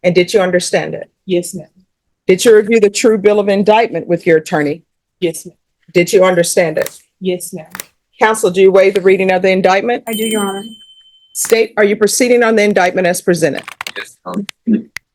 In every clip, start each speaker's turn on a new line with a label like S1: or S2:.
S1: And did you understand it?
S2: Yes, ma'am.
S1: Did you review the true bill of indictment with your attorney?
S2: Yes, ma'am.
S1: Did you understand it?
S2: Yes, ma'am.
S1: Counsel, do you waive the reading of the indictment?
S3: I do, Your Honor.
S1: State, are you proceeding on the indictment as presented?
S4: Yes.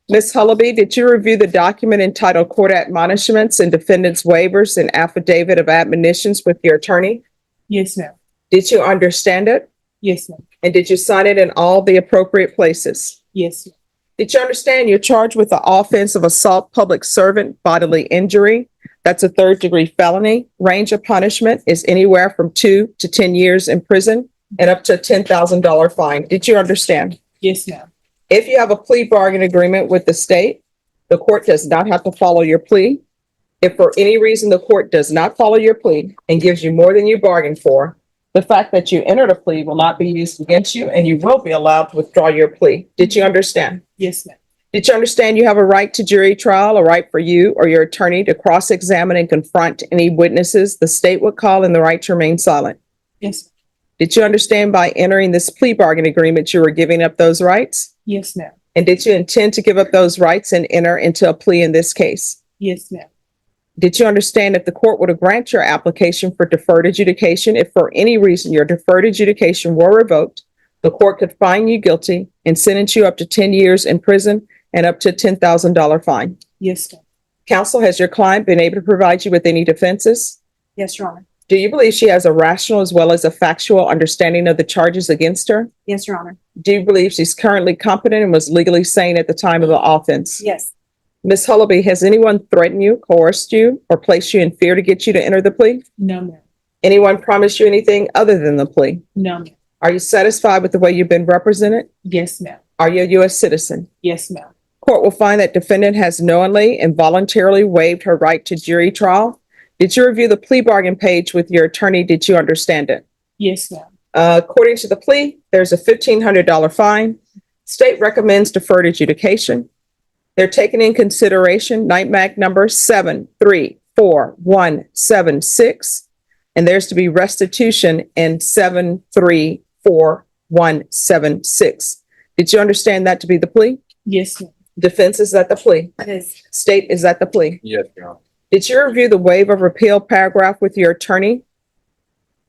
S1: Ms. Hullaby, did you review the document entitled Court Admonishments and Defendant's Waivers and Affidavit of Admonitions with your attorney?
S2: Yes, ma'am.
S1: Did you understand it?
S2: Yes, ma'am.
S1: And did you sign it in all the appropriate places?
S2: Yes, ma'am.
S1: Did you understand you're charged with the offense of assault public servant bodily injury? That's a third-degree felony. Range of punishment is anywhere from 2 to 10 years in prison and up to a $10,000 fine. Did you understand?
S2: Yes, ma'am.
S1: If you have a plea bargain agreement with the state, the court does not have to follow your plea. If for any reason the court does not follow your plea and gives you more than you bargained for, the fact that you entered a plea will not be used against you and you will be allowed to withdraw your plea. Did you understand?
S2: Yes, ma'am.
S1: Did you understand you have a right to jury trial, a right for you or your attorney to cross-examine and confront any witnesses the state would call, and the right to remain silent?
S2: Yes, ma'am.
S1: Did you understand by entering this plea bargain agreement you were giving up those rights?
S2: Yes, ma'am.
S1: And did you intend to give up those rights and enter into a plea in this case?
S2: Yes, ma'am.
S1: Did you understand if the court were to grant your application for deferred adjudication, if for any reason your deferred adjudication were revoked, the court could find you guilty and sentence you up to 10 years in prison and up to a $10,000 fine?
S2: Yes, ma'am.
S1: Counsel, has your client been able to provide you with any defenses?
S3: Yes, Your Honor.
S1: Do you believe she has a rational as well as a factual understanding of the charges against her?
S3: Yes, Your Honor.
S1: Do you believe she's currently competent and was legally sane at the time of the offense?
S3: Yes.
S1: Ms. Hullaby, has anyone threatened you, coerced you, or placed you in fear to get you to enter the plea?
S2: No, ma'am.
S1: Anyone promised you anything other than the plea?
S2: No, ma'am.
S1: Are you satisfied with the way you've been represented?
S2: Yes, ma'am.
S1: Are you a U.S. citizen?
S2: Yes, ma'am.
S1: Court will find that defendant has knowingly and voluntarily waived her right to jury trial. Did you review the plea bargain page with your attorney? Did you understand it?
S2: Yes, ma'am.
S1: According to the plea, there's a $1,500 fine. State recommends deferred adjudication. They're taking in consideration NIMAC number 734176, and there's to be restitution in 734176. Did you understand that to be the plea?
S2: Yes, ma'am.
S1: Defense is at the plea.
S3: Yes.
S1: State is at the plea.
S4: Yes, Your Honor.
S1: Did you review the waiver of repeal paragraph with your attorney?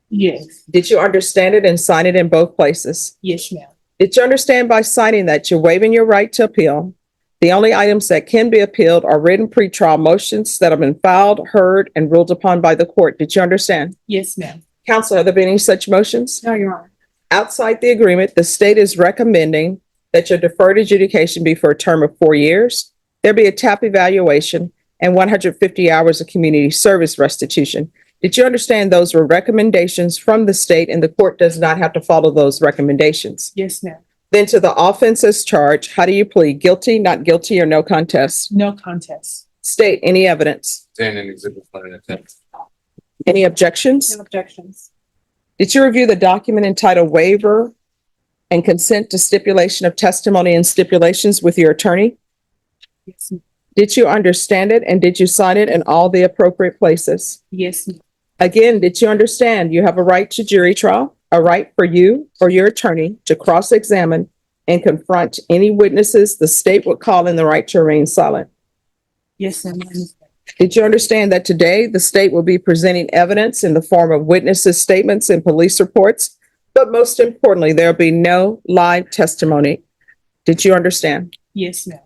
S2: Yes.
S1: Did you understand it and sign it in both places?
S2: Yes, ma'am.
S1: Did you understand by signing that you're waiving your right to appeal? The only items that can be appealed are written pretrial motions that have been filed, heard, and ruled upon by the court. Did you understand?
S2: Yes, ma'am.
S1: Counsel, have there been any such motions?
S3: No, Your Honor.
S1: Outside the agreement, the state is recommending that your deferred adjudication be for a term of 4 years. There be a TAP evaluation and 150 hours of community service restitution. Did you understand those were recommendations from the state and the court does not have to follow those recommendations?
S2: Yes, ma'am.
S1: Then to the offenses charged, how do you plead? Guilty, not guilty, or no contest?
S2: No contest.
S1: State any evidence.
S4: Stand in exhibit 1 and attempt.
S1: Any objections?
S3: No objections.
S1: Did you review the document entitled Waiver and Consent to Stipulation of Testimony and Stipulations with your attorney?
S2: Yes, ma'am.
S1: Did you understand it and did you sign it in all the appropriate places?
S2: Yes, ma'am.
S1: Again, did you understand you have a right to jury trial, a right for you or your attorney to cross-examine and confront any witnesses the state would call in, the right to remain silent?
S2: Yes, ma'am. I understand.
S1: Did you understand that today the state will be presenting evidence in the form of witnesses' statements and police reports? But most importantly, there'll be no live testimony. Did you understand?
S2: Yes, ma'am.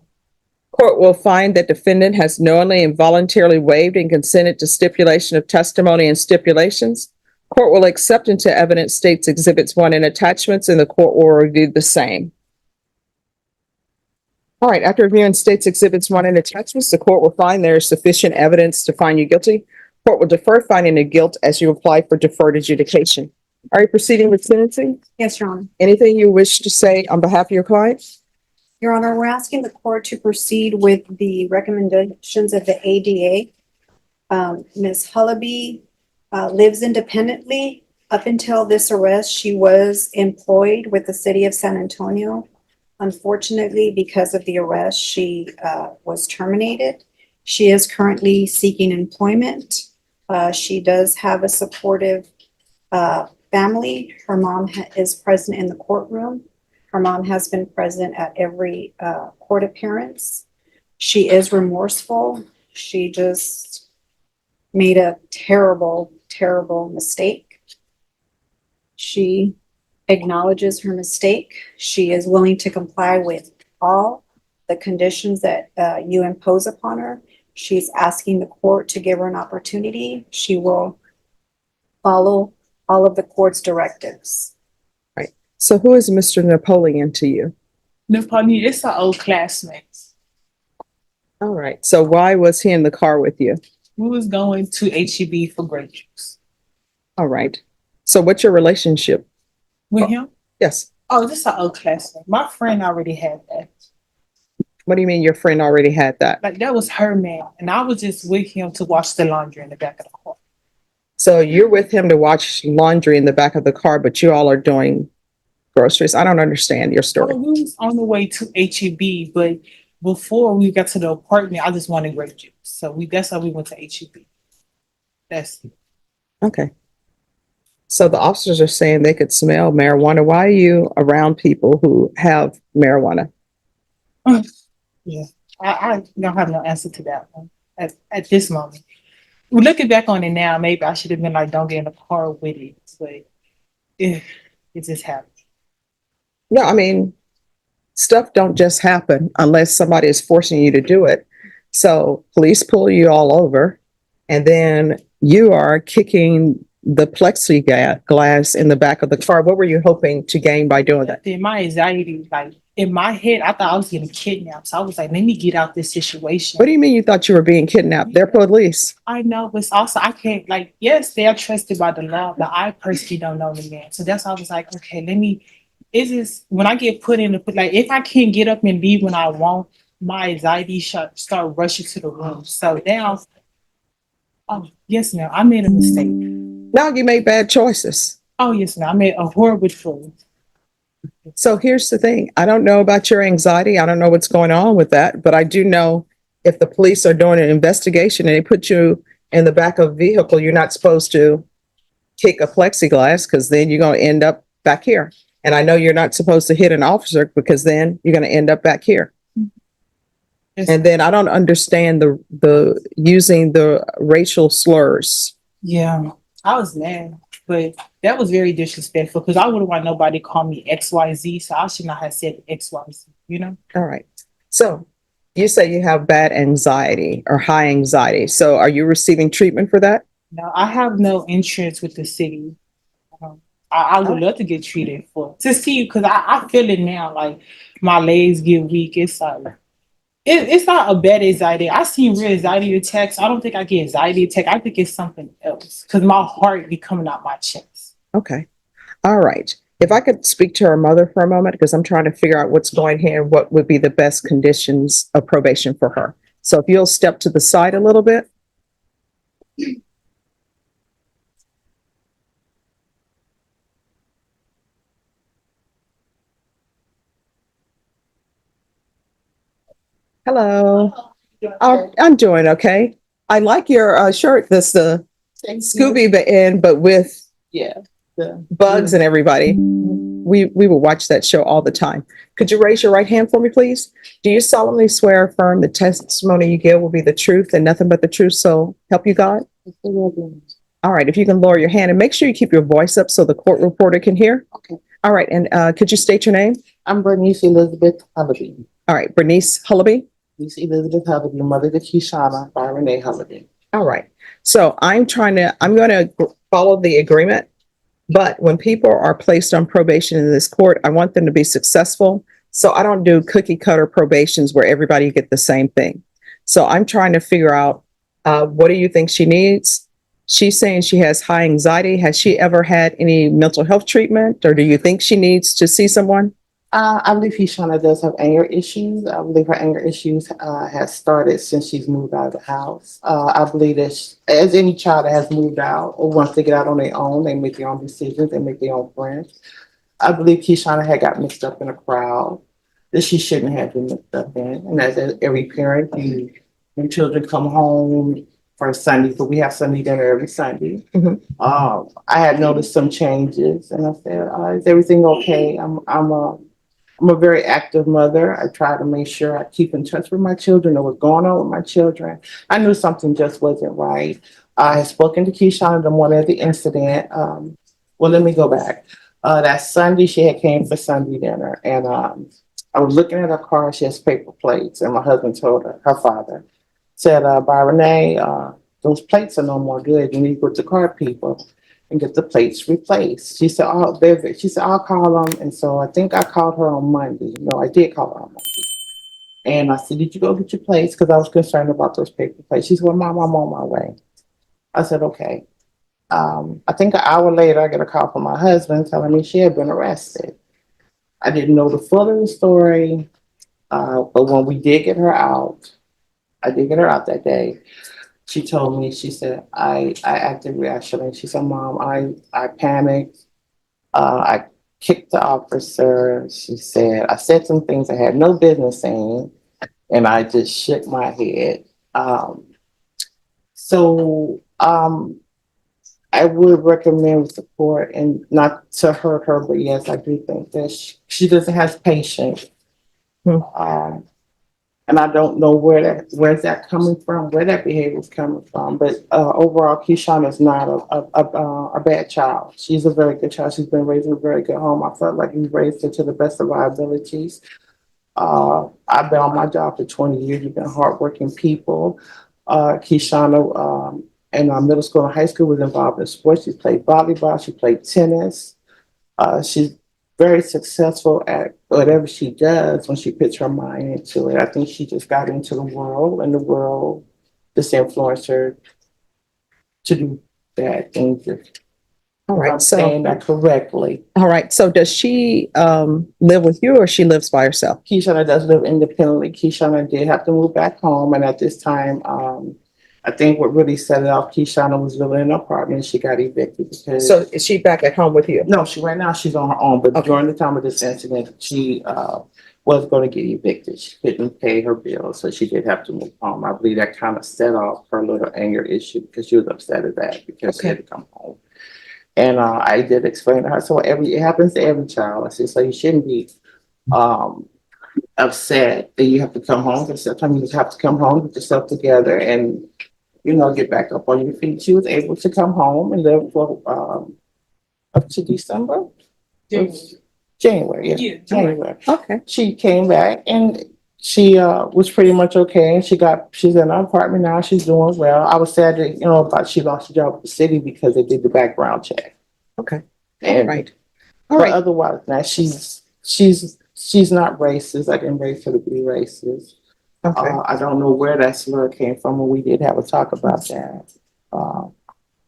S1: Court will find that defendant has knowingly and voluntarily waived and consented to stipulation of testimony and stipulations. Court will accept into evidence states exhibits 1 and attachments, and the court will review the same. All right, after reviewing states exhibits 1 and attachments, the court will find there is sufficient evidence to find you guilty. Court will defer finding of guilt as you apply for deferred adjudication. Are you proceeding with sentencing?
S3: Yes, Your Honor.
S1: Anything you wish to say on behalf of your client?
S3: Your Honor, we're asking the court to proceed with the recommendations of the ADA. Ms. Hullaby lives independently. Up until this arrest, she was employed with the city of San Antonio. Unfortunately, because of the arrest, she was terminated. She is currently seeking employment. She does have a supportive family. Her mom is present in the courtroom. Her mom has been present at every court appearance. She is remorseful. She just made a terrible, terrible mistake. She acknowledges her mistake. She is willing to comply with all the conditions that you impose upon her. She's asking the court to give her an opportunity. She will follow all of the court's directives.
S1: So who is Mr. Napoleon to you?
S2: Napoleon, it's our old classmates.
S1: All right. So why was he in the car with you?
S2: We was going to HEB for grape juice.
S1: All right. So what's your relationship?
S2: With him?
S1: Yes.
S2: Oh, this is our old classmate. My friend already had that.
S1: What do you mean your friend already had that?
S2: Like, that was her man. And I was just with him to wash the laundry in the back of the car.
S1: So you're with him to watch laundry in the back of the car, but you all are doing groceries. I don't understand your story.
S2: Oh, we was on the way to HEB, but before we got to the apartment, I just wanted grape juice. So that's how we went to HEB. That's
S1: Okay. So the officers are saying they could smell marijuana. Why are you around people who have marijuana?
S2: yeah. I don't have no answer to that one at this moment. Looking back on it now, maybe I should have been like, don't get in the car with it. But it just happened.
S1: No, I mean, stuff don't just happen unless somebody is forcing you to do it. So police pull you all over, and then you are kicking the plexiglass in the back of the car. What were you hoping to gain by doing that?
S2: Then my anxiety, like in my head, I thought I was getting kidnapped. So I was like, let me get out this situation.
S1: What do you mean you thought you were being kidnapped? They're police.
S2: I know, but also I can't, like, yes, they are trusted by the law, but I personally don't know the man. So that's why I was like, okay, it's just when I get put in the, like, if I can't get up and leave when I want, my anxiety start rushing to the room. So now, oh, yes, ma'am, I made a mistake.
S1: No, you made bad choices.
S2: Oh, yes, ma'am, I made a horrible choice.
S1: So here's the thing. I don't know about your anxiety. I don't know what's going on with that, but I do know if the police are doing an investigation and they put you in the back of a vehicle, you're not supposed to kick a plexiglass because then you're going to end up back here. And I know you're not supposed to hit an officer because then you're going to end up back here.
S2: Yes.
S1: And then I don't understand the using the racial slurs.
S2: Yeah, I was mad, but that was very disrespectful because I wouldn't want nobody to call me XYZ, so I should not have said XYZ, you know?
S1: All right. So you say you have bad anxiety or high anxiety. So are you receiving treatment for that?
S2: No, I have no insurance with the city. I would love to get treated to see, because I feel it now, like my legs get weak. It's like, it's not a bad anxiety. I see real anxiety attacks. I don't think I get anxiety attack. I think it's something else because my heart be coming out my chest.
S1: Okay. All right. If I could speak to her mother for a moment, because I'm trying to figure out what's going here, what would be the best conditions of probation for her. So if you'll step to the side a little bit. Hello. I'm doing okay. I like your shirt. That's the Scooby end, but with
S2: Yeah.
S1: bugs and everybody. We will watch that show all the time. Could you raise your right hand for me, please? Do you solemnly swear or affirm the testimony you give will be the truth and nothing but the truth, so help you God? All right, if you can lower your hand and make sure you keep your voice up so the court reporter can hear.
S5: Okay.
S1: All right, and could you state your name?
S5: I'm Bernice Elizabeth Hullaby.
S1: All right, Bernice Hullaby.
S5: Bernice Elizabeth Hullaby, mother to Keshana by Renee Hullaby.
S1: All right. So I'm going to follow the agreement, but when people are placed on probation in this court, I want them to be successful. So I don't do cookie cutter probations where everybody get the same thing. So I'm trying to figure out, what do you think she needs? She's saying she has high anxiety. Has she ever had any mental health treatment, or do you think she needs to see someone?
S5: I believe Keshana does have anger issues. I believe her anger issues has started since she's moved out of the house. I believe that as any child that has moved out or wants to get out on their own, they make their own decisions, they make their own friends. I believe Keshana had got mixed up in a crowd that she shouldn't have been mixed up in. And as every parent, when children come home for Sunday, so we have Sunday dinner every Sunday.
S1: Mhm.
S5: I had noticed some changes, and I said, "Is everything okay?" I'm a very active mother. I try to make sure I keep in touch with my children, know what's going on with my children. I knew something just wasn't right. I had spoken to Keyshawn the morning of the incident. Well, let me go back. That Sunday, she had came for Sunday dinner, and I was looking at her car. She has paper plates, and my husband told her father, said, "By Renee, those plates are no more good. You need to go to car people and get the plates replaced." She said, "Oh, she said, I'll call them." And so I think I called her on Monday. No, I did call her on Monday. And I said, "Did you go get your plates?" Because I was concerned about those paper plates. She said, "Well, Mom, I'm on my way." I said, "Okay." I think an hour later, I get a call from my husband telling me she had been arrested. I didn't know the full of the story, but when we did get her out, I did get her out that day. She told me, she said, I acted rationally. She said, "Mom, I panicked. I kicked the officer." She said, "I said some things I had no business saying, and I just shook my head." So I would recommend support and not to hurt her, but yes, I do think that she doesn't have patience.
S1: Hmm.
S5: And I don't know where's that coming from, where that behavior is coming from. But overall, Keyshawn is not a bad child. She's a very good child. She's been raised in a very good home. I felt like we raised her to the best of our abilities. I've been on my job for 20 years. We've been hardworking people. Keyshawn in middle school and high school was involved in sports. She played volleyball. She played tennis. She's very successful at whatever she does when she puts her mind into it. I think she just got into the world, and the world just influenced her to do bad things.
S1: All
S5: If
S1: right.
S5: I'm saying that correctly.
S1: All right. So does she live with you, or she lives by herself?
S5: Keyshawn does live independently. Keyshawn did have to move back home, and at this time, I think what really set it off, Keyshawn was living in an apartment. She got evicted because
S1: So is she back at home with you?
S5: no, right now she's on her own. But
S1: Okay.
S5: during the time of this incident, she was going to get evicted. She couldn't pay her bills, so she did have to move home. I believe that kind of set off her little anger issue because she was upset at that because she had to come home. And I did explain to her. So it happens to every child. I said, so you shouldn't be upset that you have to come home. But sometimes you just have to come home, get yourself together, and get back up on your feet. She was able to come home and live for up to December. January, yeah.
S2: Yeah.
S5: January.
S1: Okay.
S5: She came back and she was pretty much okay. And she's in an apartment now. She's doing well. I was sad that, about she lost her job with the city because they did the background check.
S1: Okay.
S5: And,
S1: Right. All
S5: but
S1: right.
S5: otherwise, now she's not racist. I didn't raise her to be racist.
S1: Okay.
S5: I don't know where that slur came from, and we did have a talk about that.
S1: All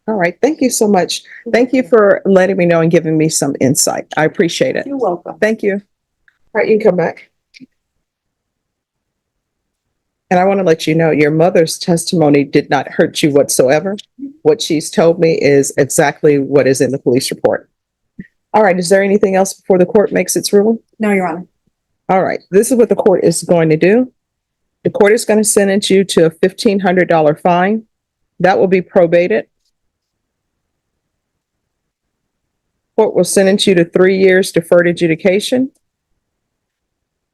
S1: right. Thank you so much. Thank you for letting me know and giving me some insight. I appreciate it.
S5: You're welcome.
S1: Thank you. All right. You can come back. And I want to let you know your mother's testimony did not hurt you whatsoever. What she's told me is exactly what is in the police report. All right. Is there anything else before the court makes its ruling?
S3: No, Your Honor.
S1: All right. This is what the court is going to do. The court is going to sentence you to a $1,500 fine. That will be probated. Court will sentence you to 3 years deferred adjudication.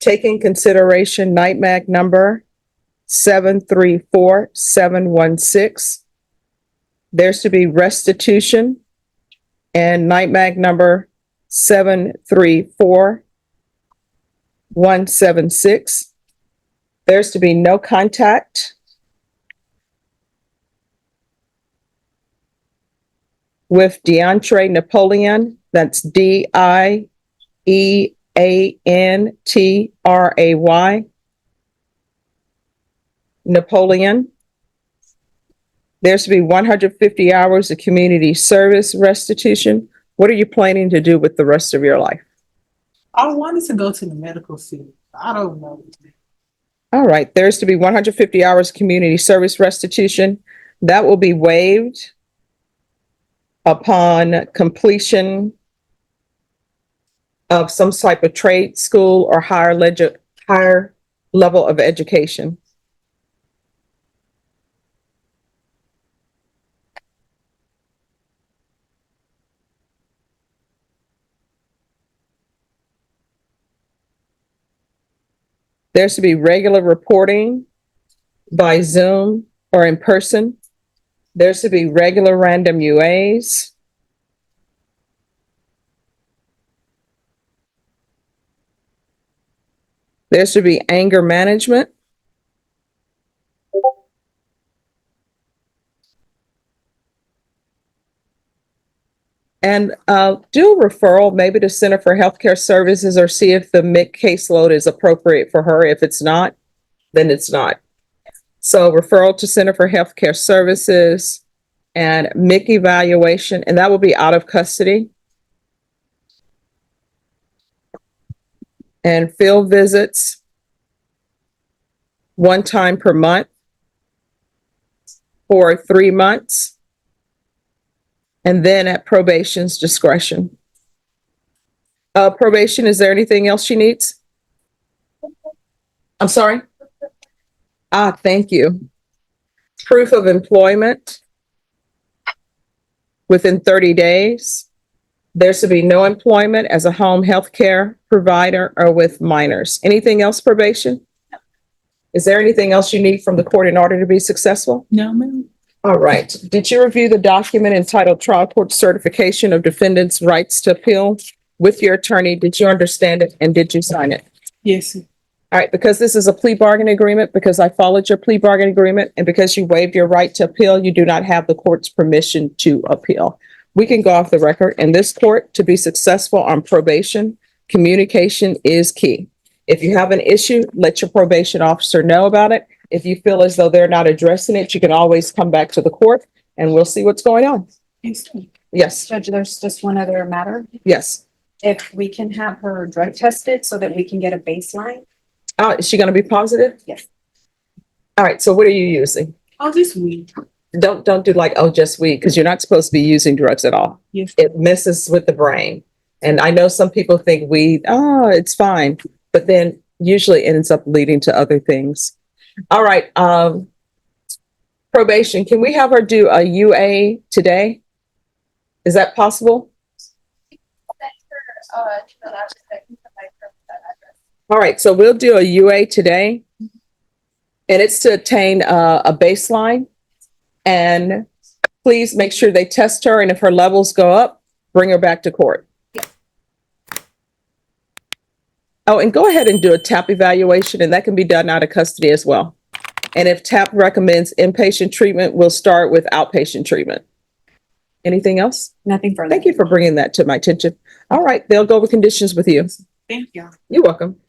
S1: Taking consideration NITMAG number 734716. There's to be restitution and NITMAG number 734176. There's to be no contact with DeAntray Napoleon. That's DIEANTRAY. Napoleon. There's to be 150 hours of community service restitution. What are you planning to do with the rest of your life?
S2: I wanted to go to the medical field. I don't know.
S1: All right, there's to be 150 hours community service restitution. That will be waived upon completion of some type of trade school or higher level of education. There should be regular reporting by Zoom or in person. There should be regular random UAs. There should be anger management. And do a referral maybe to Center for Healthcare Services or see if the MIC caseload is appropriate for her. If it's not, then it's not. So referral to Center for Healthcare Services and MIC evaluation, and that will be out of custody. And field visits 1 time per month for 3 months. And then at probation's discretion. Probation, is there anything else she needs? I'm sorry? Thank you. Proof of employment within 30 days. There should be no employment as a home health care provider or with minors. Anything else, probation? Is there anything else you need from the court in order to be successful?
S2: No, ma'am.
S1: All right. Did you review the document entitled Trial Court Certification of Defendant's Rights to Appeal with your attorney? Did you understand it and did you sign it?
S2: Yes.
S1: All right, because this is a plea bargain agreement, because I followed your plea bargain agreement, and because you waived your right to appeal, you do not have the court's permission to appeal. We can go off the record. In this court, to be successful on probation, communication is key. If you have an issue, let your probation officer know about it. If you feel as though they're not addressing it, you can always come back to the court and we'll see what's going on.
S2: Yes.
S1: Yes,
S3: Judge, there's just one other matter.
S1: yes.
S3: If we can have her drug tested so that we can get a baseline.
S1: Is she going to be positive?
S3: Yes.
S1: All right, so what are you using?
S2: Oh, this week.
S1: Don't do like, oh, just weed, because you're not supposed to be using drugs at all.
S2: Yes.
S1: It messes with the brain. And I know some people think weed, oh, it's fine, but then usually ends up leading to other things. All right, probation, can we have her do a UA today? Is that possible? All right, so we'll do a UA today. And it's to obtain a baseline. And please make sure they test her. And if her levels go up, bring her back to court. Oh, and go ahead and do a TAP evaluation, and that can be done out of custody as well. And if TAP recommends inpatient treatment, we'll start with outpatient treatment. Anything else?
S3: Nothing further.
S1: Thank you for bringing that to my attention. All right, they'll go over conditions with you.
S2: Thank you.
S1: You're welcome.